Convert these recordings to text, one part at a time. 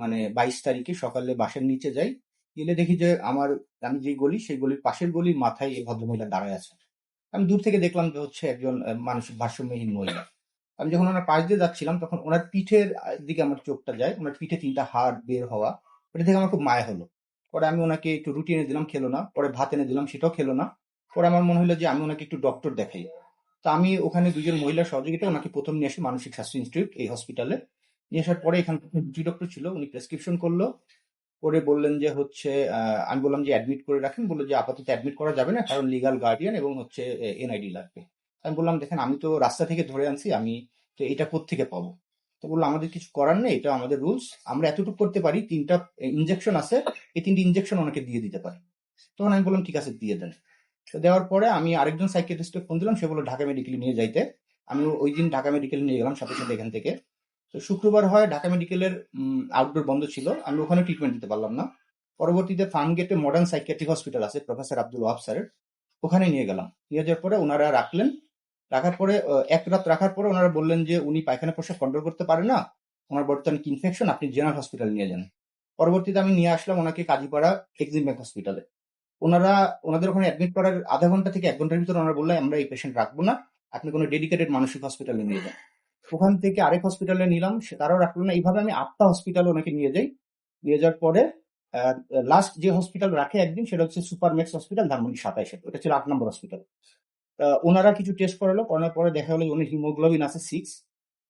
মানে 22 তারিখে সকালে বাসার নিচে যাই, গেলে দেখি যে আমি যে গলি সেই গলির পাশের গলির মাথায় এই ভদ্রমহিলা দাঁড়ায় আছে। আমি দূর থেকে দেখলাম যে হচ্ছে একজন মানসিক ভারসাম্যহীন মহিলা। আমি যখন ওনার পাশ দিয়ে যাচ্ছিলাম তখন ওনার পিঠের দিকে আমার চোখটা যায়, ওনার পিঠে 3টা হাড় বের হওয়া। ওটা দেখে আমার খুব মায়া হলো। পরে আমি ওনাকে একটু রুটি এনে দিলাম, খেলো না। পরে ভাত এনে দিলাম, সেটাও খেলো না। পরে আমার মনে হলো যে আমি ওনাকে একটু ডক্টর দেখাই। তো আমি ওখানে 2জন মহিলার সহযোগিতায় ওনাকে প্রথম নিয়ে আসি মানসিক স্বাস্থ্য ইনস্টিটিউট এই হসপিটালে। নিয়ে আসার পরে এখানে দুটি ডক্টর ছিল, উনি প্রেসক্রিপশন করলো। করে বললেন যে হচ্ছে আমি বললাম যে অ্যাডমিট করে রাখেন। বললো যে আপাতত অ্যাডমিট করা যাবে না, কারণ লিগ্যাল গার্ডিয়ান এবং হচ্ছে এনআইডি লাগবে। আমি বললাম দেখেন আমি তো রাস্তা থেকে ধরে আনছি, আমি তো এটা কোত্থেকে পাবো? তো বললো আমাদের কিছু করার নেই, এটা আমাদের রুলস, আমরা এতটুকু করতে পারি, 3টা ইনজেকশন আছে, এই 3টি ইনজেকশন ওনাকে দিয়ে দিতে পারি। তখন আমি বললাম ঠিক আছে দিয়ে দেন। তো দেওয়ার পরে আমি আরেকজন সাইকিয়াট্রিস্টকে ফোন দিলাম, সে বললো ঢাকা মেডিকেলে নিয়ে যাইতে। আমি ওই দিন ঢাকা মেডিকেলে নিয়ে গেলাম সাথে সাথে এখান থেকে। তো শুক্রবার হয়, ঢাকা মেডিকেলের আউটডোর বন্ধ ছিল, আমি ওখানে ট্রিটমেন্ট দিতে পারলাম না। পরবর্তীতে ফার্মগেটে মডার্ন সাইকিয়াট্রিক হসপিটাল আছে প্রফেসর আব্দুল ওয়াহাব স্যারের, ওখানে নিয়ে গেলাম। নিয়ে যাওয়ার পরে ওনারা রাখলেন। রাখার পরে এক রাত রাখার পরে ওনারা বললেন যে উনি পায়খানা প্রস্রাব কন্ট্রোল করতে পারে না, ওনার বর্তমানে কি ইনফেকশন, আপনি জেনারেল হসপিটাল নিয়ে যান। পরবর্তীতে আমি নিয়ে আসলাম ওনাকে কাজীপাড়া এক্সিম ব্যাংক হসপিটালে। ওনাদের ওখানে অ্যাডমিট করার আধা ঘন্টা থেকে 1 ঘন্টার ভিতরে ওনারা বললেন আমরা এই পেশেন্ট রাখবো না, আপনি কোনো ডেডিকেটেড মানসিক হসপিটালে নিয়ে যান। ওখান থেকে আরেক হসপিটালে নিলাম, তারাও রাখলো না। এইভাবে আমি 8টা হসপিটালে ওনাকে নিয়ে যাই। নিয়ে যাওয়ার পরে লাস্ট যে হসপিটাল রাখে একদিন, সেটা হচ্ছে সুপারম্যাক্স হসপিটাল ধানমন্ডি 27, ওটা ছিল 8 নম্বর হসপিটাল। ওনারা কিছু টেস্ট করালো, করানোর পরে দেখা গেলো ওনার হিমোগ্লোবিন আছে 6,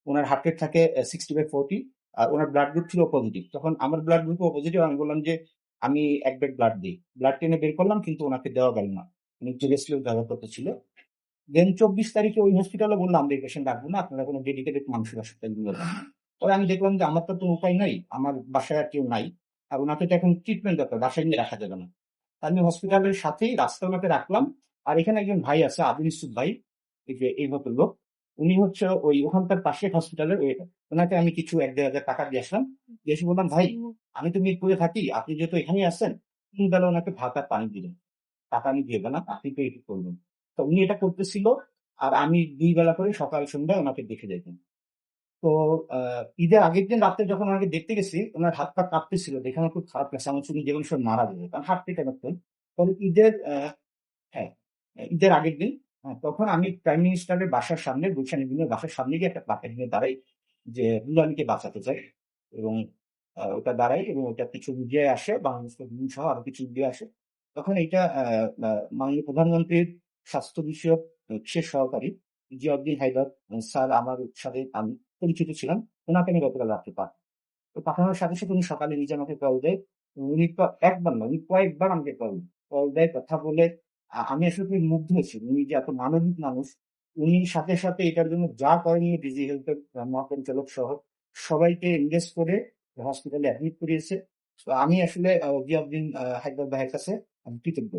ওনার হার্ট রেট থাকে 60/40, আর ওনার ব্লাড গ্রুপ ছিল পজিটিভ। তখন আমার ব্লাড গ্রুপও পজিটিভ, আমি বললাম যে আমি এক ব্যাগ ব্লাড দিই। ব্লাড টেনে বের করলাম, কিন্তু ওনাকে দেওয়া গেল না, উনি জেরেস্ট্রিল ব্যবহার করতেছিল। দেন 24 তারিখে ওই হসপিটালে বললাম আমরা এই পেশেন্ট রাখবো না, আপনারা কোনো ডেডিকেটেড মানসিক হাসপাতাল নিয়ে যান। পরে আমি দেখলাম যে আমার তো কোনো উপায় নাই, আমার বাসায় আর কেউ নাই, আর ওনাকে তো এখন ট্রিটমেন্ট দরকার, বাসায় নিয়ে রাখা যাবে না। আমি হসপিটালের সাথেই রাস্তা ওনাকে রাখলাম। আর এখানে একজন ভাই আছে আব্দুল ইসুফ ভাই, এই যে এই মতো লোক, উনি হচ্ছে ওই ওখানকার পাশে হসপিটালের ওনাকে আমি কিছু 1-1.5 হাজার টাকা দিয়ে আসলাম। দিয়ে এসে বললাম ভাই আমি তো মিরপুরে থাকি, আপনি যেহেতু এখানেই আসছেন, 3 বেলা ওনাকে ভাত আর পানি দিলেন, টাকা আমি দিয়ে গেলাম, আপনি তো এটি করবেন। তো উনি এটা করতেছিল, আর আমি 2 বেলা করে সকাল সন্ধ্যায় ওনাকে দেখে যেতাম। তো ঈদের আগের দিন রাত্রে যখন ওনাকে দেখতে গেছি, ওনার হাত পা কাঁপতেছিল, দেখে আমার খুব খারাপ লাগছে, আমার শুনে যেমন সব মারা যাবে, কারণ হাঁটতে কেন। তবে হ্যাঁ, ঈদের আগের দিন, হ্যাঁ, তখন আমি প্রাইম মিনিস্টারের বাসার সামনে, গুলশান এভিনিউর বাসার সামনে গিয়ে একটা প্লাকার্ড নিয়ে দাঁড়াই যে দুলালকে বাঁচাতে চাই। এবং ওটা দাঁড়াই, এবং ওটা কিছু মিডিয়ায় আসে, বাংলাদেশ প্রতিদিন সহ আরো কিছু মিডিয়া আসে। তখন এটা মাননীয় প্রধানমন্ত্রীর স্বাস্থ্য বিষয়ক বিশেষ সহকারী জিয়াউদ্দিন হায়দার স্যার আমার সাথে আমি পরিচিত ছিলাম, ওনাকে আমি গতকাল রাত্রে পাই। তো পাঠানোর সাথে সাথে উনি সকালে নিজে আমাকে কল দেয়। উনি তো একবার না, উনি কয়েকবার আমাকে কল দেয়, কথা বলে। আমি আসলে খুবই মুগ্ধ হয়েছি, উনি যে এত মানবিক মানুষ। উনি সাথে সাথে এটার জন্য যা করেন, ডিজি হেলথের মহাপরিচালক সহ সবাইকে এনগেজ করে হসপিটালে অ্যাডমিট করিয়েছে। তো আমি আসলে জিয়াউদ্দিন হায়দার ভাইয়ের কাছে আমি কৃতজ্ঞ।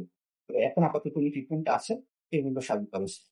তো এখন আপাতত উনি ট্রিটমেন্ট আছে, এই হলো সার্বিক অবস্থা।